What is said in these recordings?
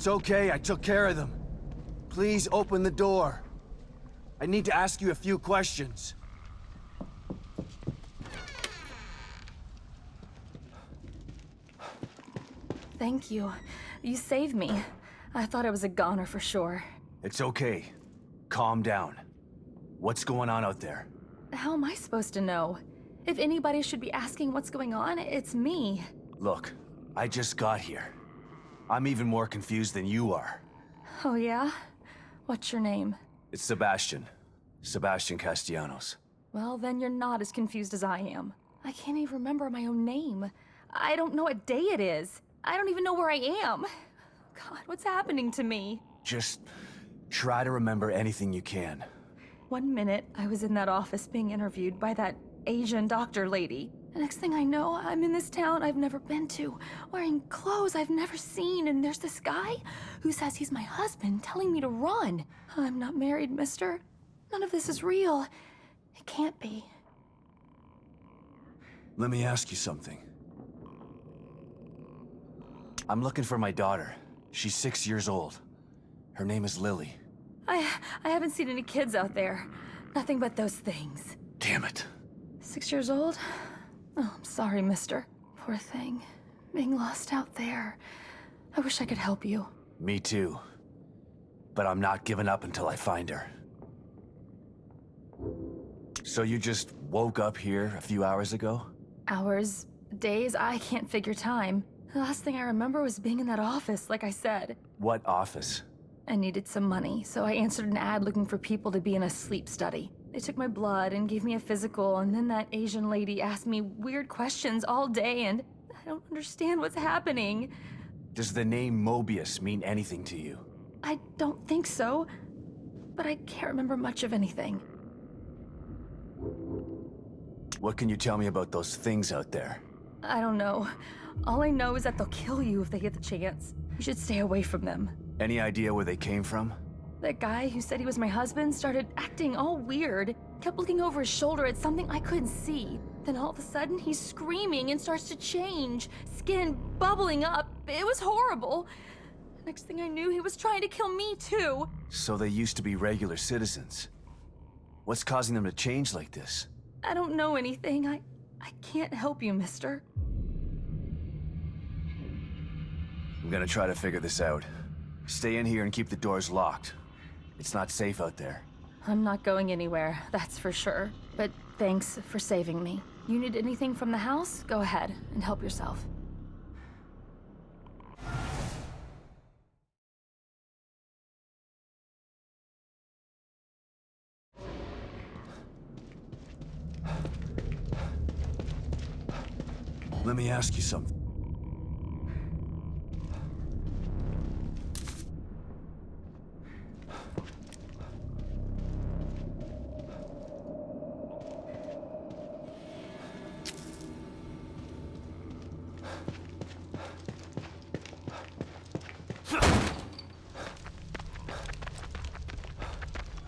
It's okay, I took care of them. Please open the door. I need to ask you a few questions. Thank you. You saved me. I thought I was a goner for sure. It's okay. Calm down. What's going on out there? How am I supposed to know? If anybody should be asking what's going on, it's me. Look, I just got here. I'm even more confused than you are. Oh yeah? What's your name? It's Sebastian. Sebastian Castellanos. Well, then you're not as confused as I am. I can't even remember my own name. I don't know what day it is. I don't even know where I am. God, what's happening to me? Just try to remember anything you can. 1 minute, I was in that office being interviewed by that Asian doctor lady. The next thing I know, I'm in this town I've never been to, wearing clothes I've never seen, and there's this guy who says he's my husband telling me to run. I'm not married, mister. None of this is real. It can't be. Let me ask you something. I'm looking for my daughter. She's 6 years old. Her name is Lily. I haven't seen any kids out there. Nothing but those things. Damn it. 6 years old? Oh, I'm sorry, mister. Poor thing. Being lost out there. I wish I could help you. Me too. But I'm not giving up until I find her. So you just woke up here a few hours ago? Hours, days, I can't figure time. The last thing I remember was being in that office, like I said. What office? I needed some money, so I answered an ad looking for people to be in a sleep study. They took my blood and gave me a physical, and then that Asian lady asked me weird questions all day, and I don't understand what's happening. Does the name Mobius mean anything to you? I don't think so, but I can't remember much of anything. What can you tell me about those things out there? I don't know. All I know is that they'll kill you if they get the chance. You should stay away from them. Any idea where they came from? That guy who said he was my husband started acting all weird, kept looking over his shoulder at something I couldn't see. Then all of a sudden, he's screaming and starts to change, skin bubbling up. It was horrible. Next thing I knew, he was trying to kill me too. So they used to be regular citizens. What's causing them to change like this? I don't know anything. I can't help you, mister. I'm gonna try to figure this out. Stay in here and keep the doors locked. It's not safe out there. I'm not going anywhere, that's for sure. But thanks for saving me. You need anything from the house? Go ahead and help yourself. Let me ask you something.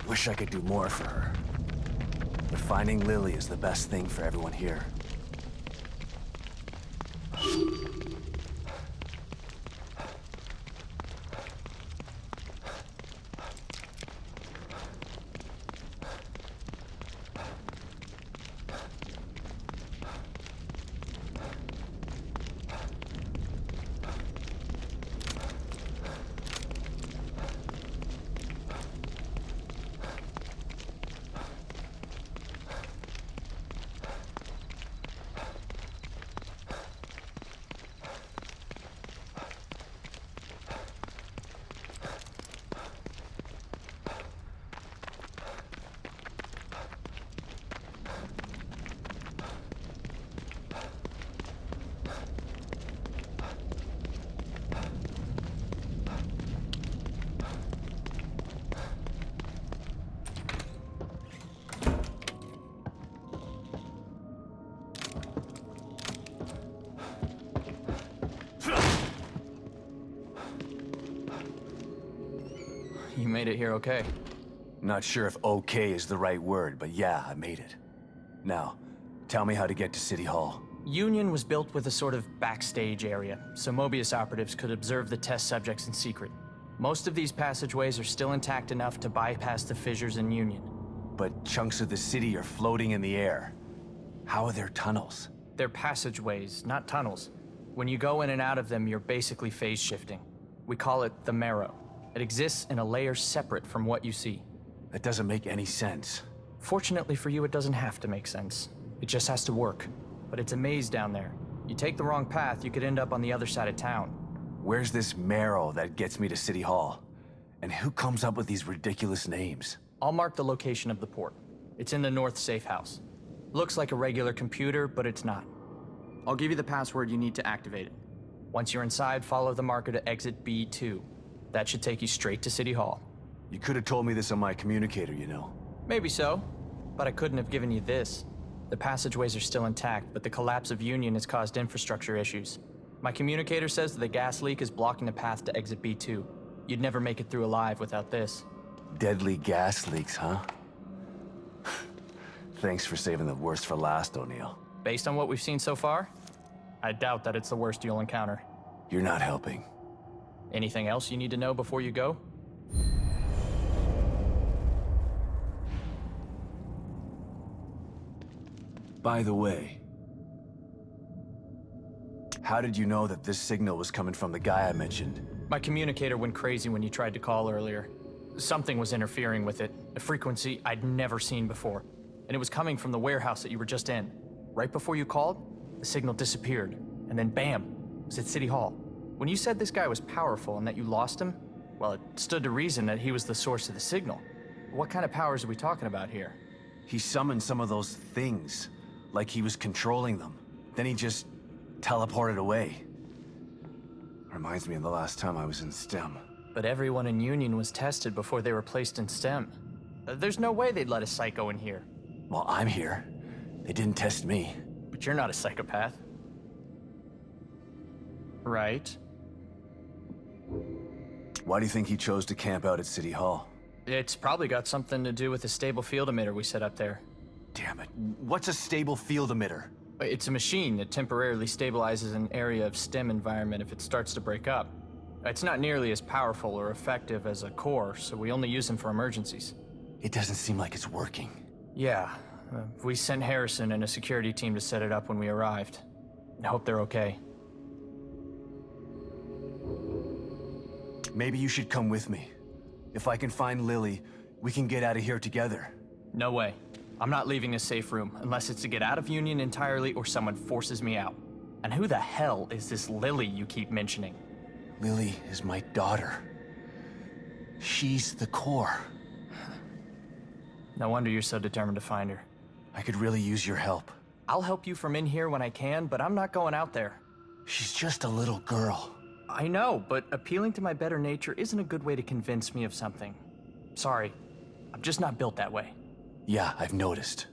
Wish I could do more for her. But finding Lily is the best thing for everyone here. You made it here okay. Not sure if okay is the right word, but yeah, I made it. Now, tell me how to get to City Hall. Union was built with a sort of backstage area, so Mobius operatives could observe the test subjects in secret. Most of these passageways are still intact enough to bypass the fissures in Union. But chunks of the city are floating in the air. How are there tunnels? They're passageways, not tunnels. When you go in and out of them, you're basically phase shifting. We call it the marrow. It exists in a layer separate from what you see. That doesn't make any sense. Fortunately for you, it doesn't have to make sense. It just has to work. But it's a maze down there. You take the wrong path, you could end up on the other side of town. Where's this marrow that gets me to City Hall? And who comes up with these ridiculous names? I'll mark the location of the port. It's in the north safe house. Looks like a regular computer, but it's not. I'll give you the password you need to activate it. Once you're inside, follow the marker to exit B2. That should take you straight to City Hall. You could have told me this on my communicator, you know. Maybe so, but I couldn't have given you this. The passageways are still intact, but the collapse of Union has caused infrastructure issues. My communicator says that the gas leak is blocking the path to exit B2. You'd never make it through alive without this. Deadly gas leaks, huh? Thanks for saving the worst for last, O'Neill. Based on what we've seen so far, I doubt that it's the worst you'll encounter. You're not helping. Anything else you need to know before you go? By the way, how did you know that this signal was coming from the guy I mentioned? My communicator went crazy when you tried to call earlier. Something was interfering with it, a frequency I'd never seen before. And it was coming from the warehouse that you were just in. Right before you called, the signal disappeared. And then bam, it was at City Hall. When you said this guy was powerful and that you lost him, well, it stood to reason that he was the source of the signal. What kind of powers are we talking about here? He summoned some of those things, like he was controlling them. Then he just teleported away. Reminds me of the last time I was in STEM. But everyone in Union was tested before they were placed in STEM. There's no way they'd let a psycho in here. Well, I'm here. They didn't test me. But you're not a psychopath. Right? Why do you think he chose to camp out at City Hall? It's probably got something to do with the stable field emitter we set up there. Damn it. What's a stable field emitter? It's a machine that temporarily stabilizes an area of STEM environment if it starts to break up. It's not nearly as powerful or effective as a core, so we only use them for emergencies. It doesn't seem like it's working. Yeah, we sent Harrison and a security team to set it up when we arrived. I hope they're okay. Maybe you should come with me. If I can find Lily, we can get out of here together. No way. I'm not leaving this safe room unless it's to get out of Union entirely or someone forces me out. And who the hell is this Lily you keep mentioning? Lily is my daughter. She's the core. No wonder you're so determined to find her. I could really use your help. I'll help you from in here when I can, but I'm not going out there. She's just a little girl. I know, but appealing to my better nature isn't a good way to convince me of something. Sorry, I'm just not built that way. Yeah, I've noticed.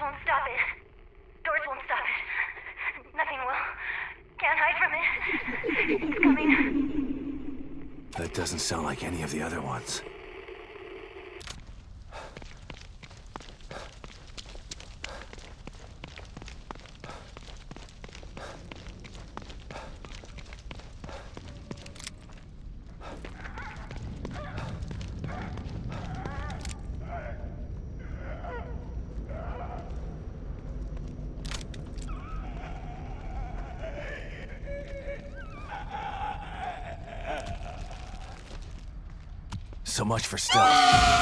won't stop it. Doors won't stop it. Nothing will. Can't hide from it. It's coming. That doesn't sound like any of the other ones. So much for stealth.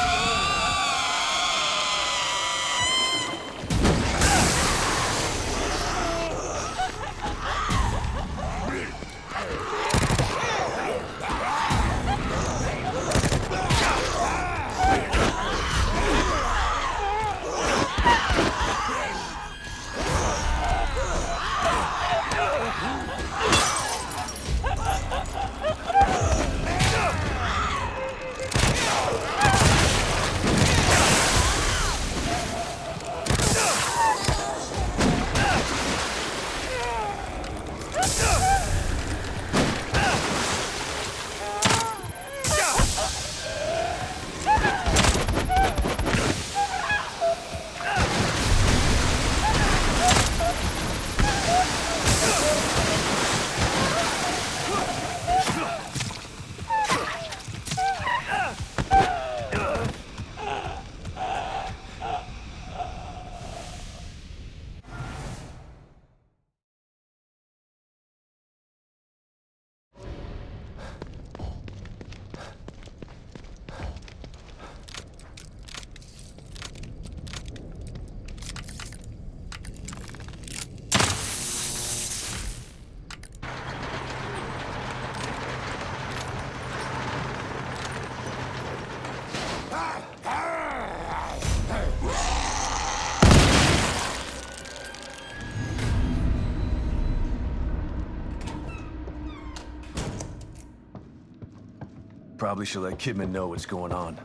Probably should let Kidman know what's going on.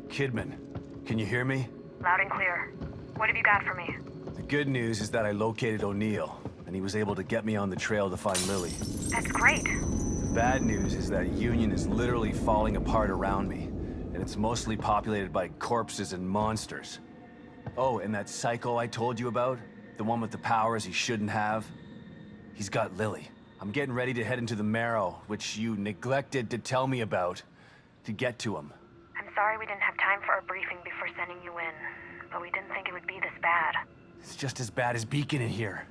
Kidman, can you hear me? Loud and clear. What have you got for me? The good news is that I located O'Neill, and he was able to get me on the trail to find Lily. That's great. The bad news is that Union is literally falling apart around me, and it's mostly populated by corpses and monsters. Oh, and that psycho I told you about? The one with the powers he shouldn't have? He's got Lily. I'm getting ready to head into the Marrow, which you neglected to tell me about, to get to him. I'm sorry we didn't have time for a briefing before sending you in, but we didn't think it would be this bad. It's just as bad as Beacon in here.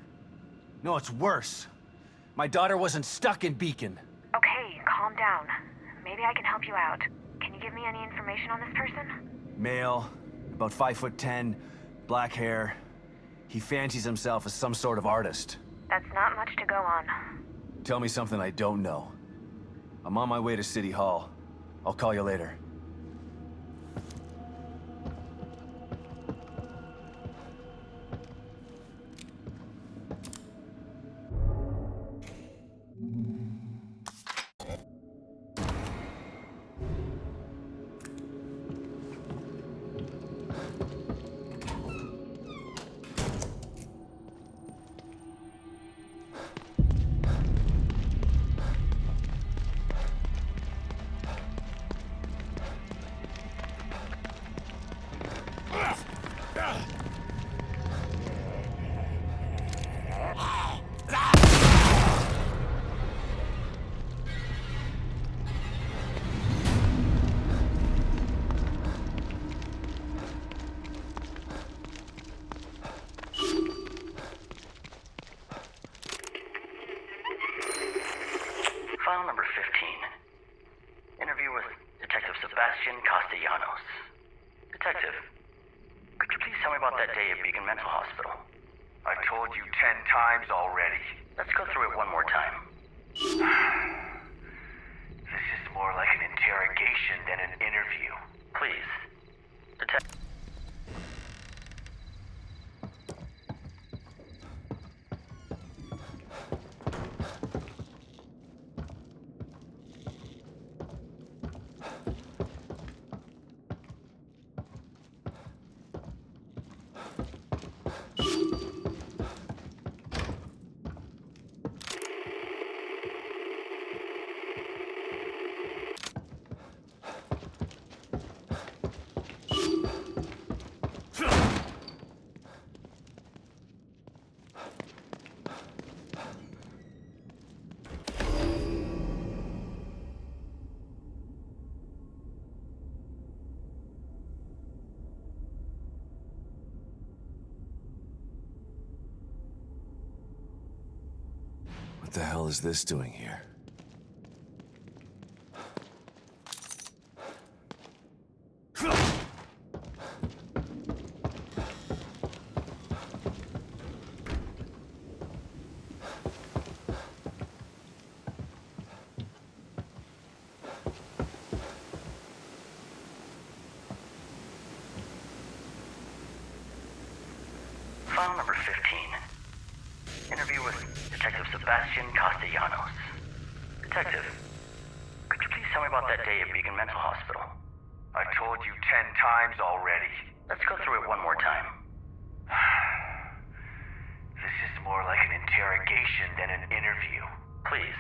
No, it's worse. My daughter wasn't stuck in Beacon. Okay, calm down. Maybe I can help you out. Can you give me any information on this person? Male, about 5'10", black hair. He fancies himself as some sort of artist. That's not much to go on. Tell me something I don't know. I'm on my way to City Hall. I'll call you later. File number 15. Interview with Detective Sebastian Castellanos. Detective, could you please tell me about that day at Beacon Mental Hospital? I told you 10 times already. Let's go through it one more time. This is more like an interrogation than an interview. Please. Detective. the hell is this doing here? File number 15. Interview with Detective Sebastian Castellanos. Detective, could you please tell me about that day at Beacon Mental Hospital? I told you 10 times already. Let's go through it one more time. This is more like an interrogation than an interview. Please.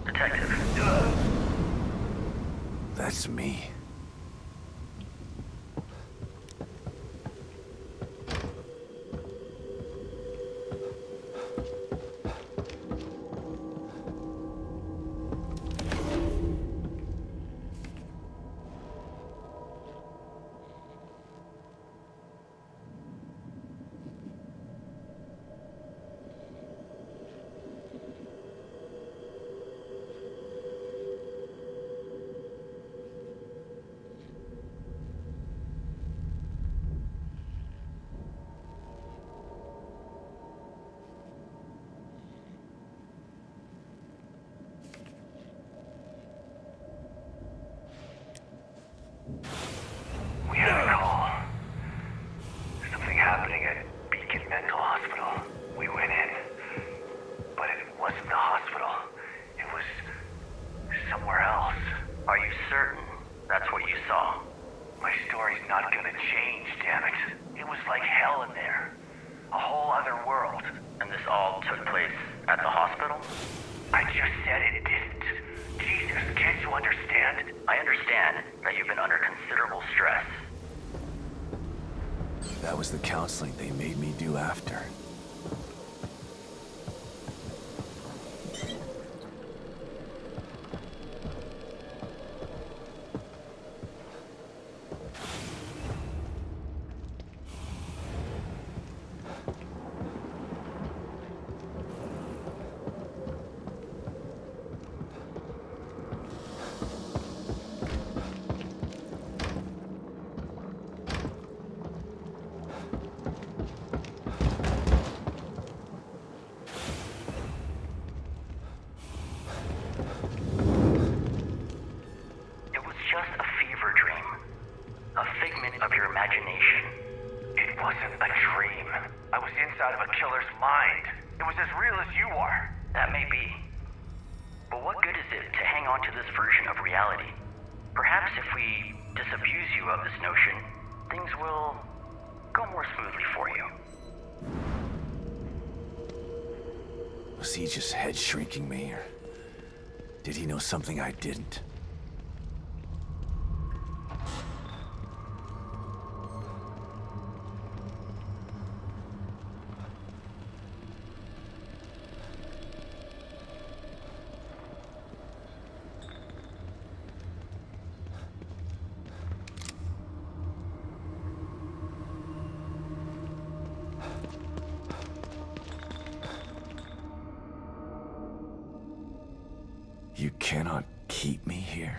Detective. That's me. We had a call. Something happening at Beacon Mental Hospital. We went in. But it wasn't the hospital. It was somewhere else. Are you certain that's what you saw? My story's not gonna change, damn it. It was like hell in there. A whole other world. And this all took place at the hospital? I just said it didn't. Jesus, can't you understand? I understand that you've been under considerable stress. That was the counseling they made me do after. It was just a fever dream. A figment of your imagination. It wasn't a dream. I was inside of a killer's mind. It was as real as you are. That may be. But what good is it to hang on to this version of reality? Perhaps if we disabuse you of this notion, things will go more smoothly for you. Was he just head shrinking me, or did he know something I didn't? You cannot keep me here.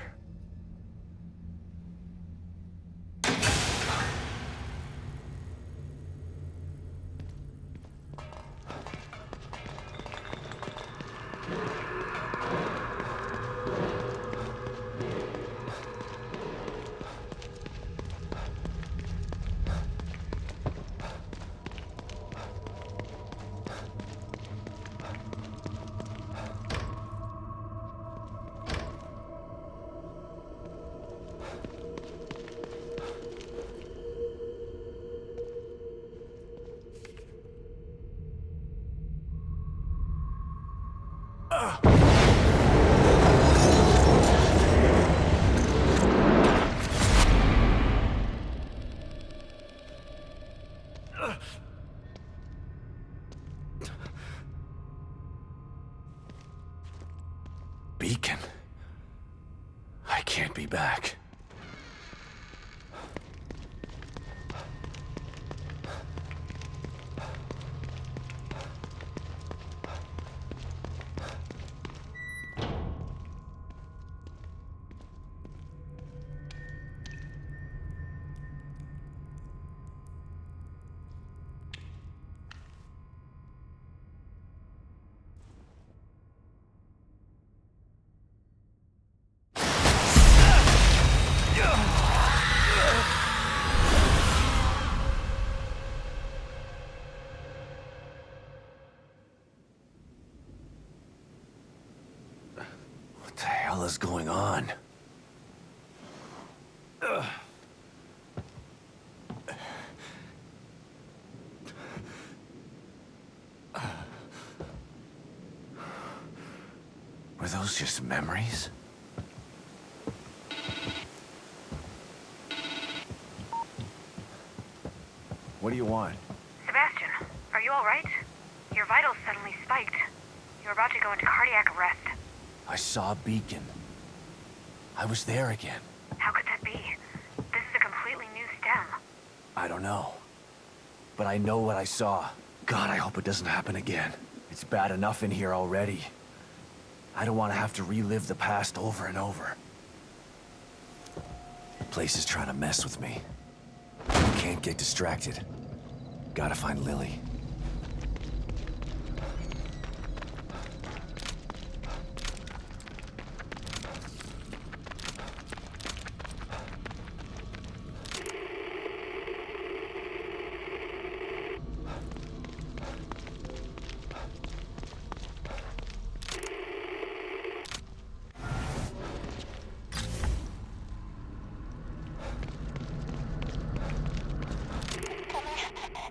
Beacon. I can't be back. is going on? Were those just memories? What do you want? Sebastian, are you alright? Your vitals suddenly spiked. You're about to go into cardiac arrest. I saw a beacon. I was there again. How could that be? This is a completely new stem. I don't know. But I know what I saw. God, I hope it doesn't happen again. It's bad enough in here already. I don't want to have to relive the past over and over. The place is trying to mess with me. Can't get distracted. Gotta find Lily.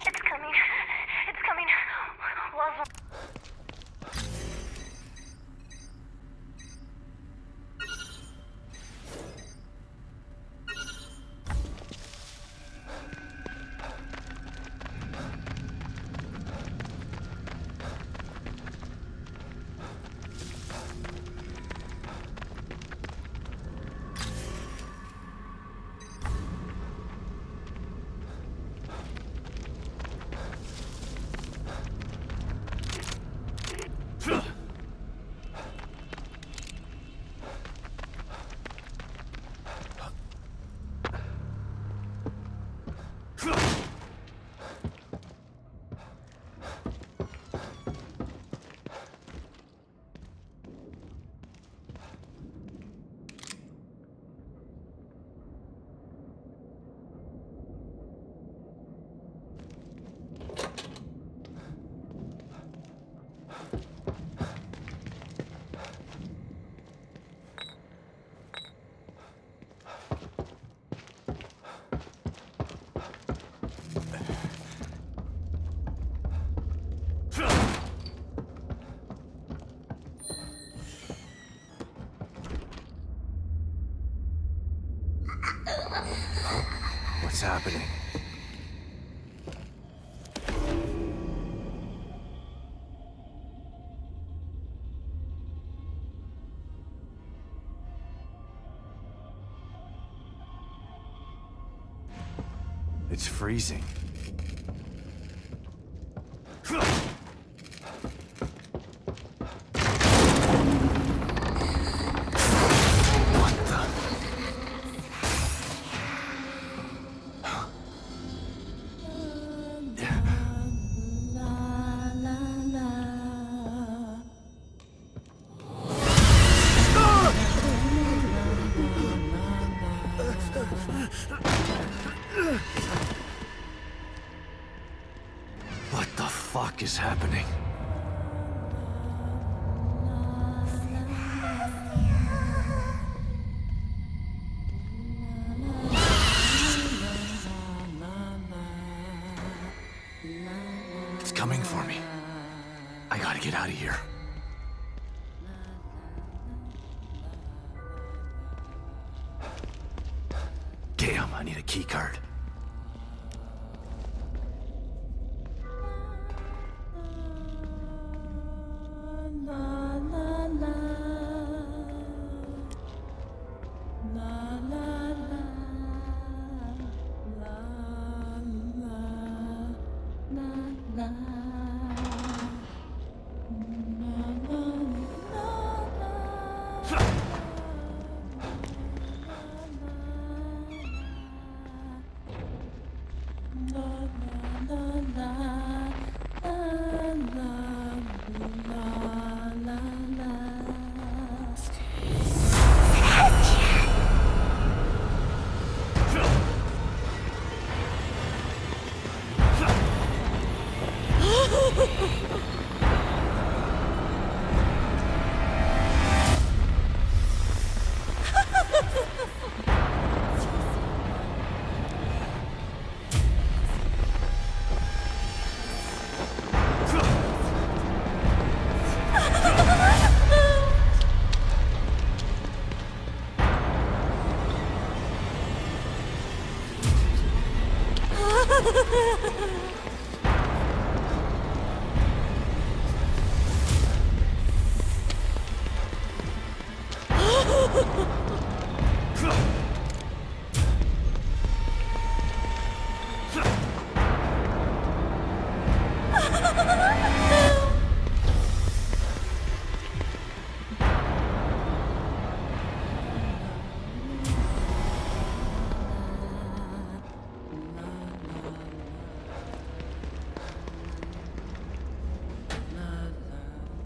It's coming. It's coming. Laszlo. What's happening? It's freezing. What the? What the fuck is happening? It's coming for me. I gotta get out of here. Damn, I need a key card.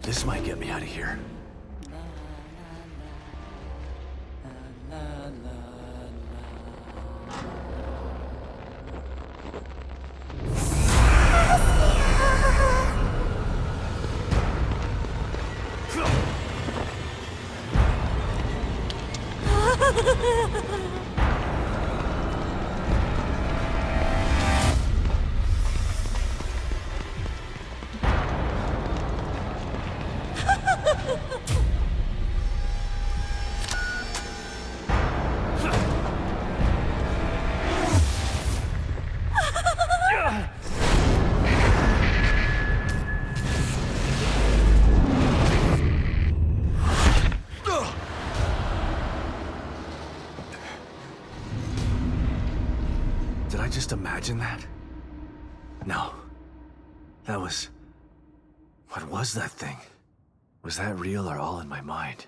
This might get me out of here. Did I just imagine that? No. That was... What was that thing? Was that real or all in my mind?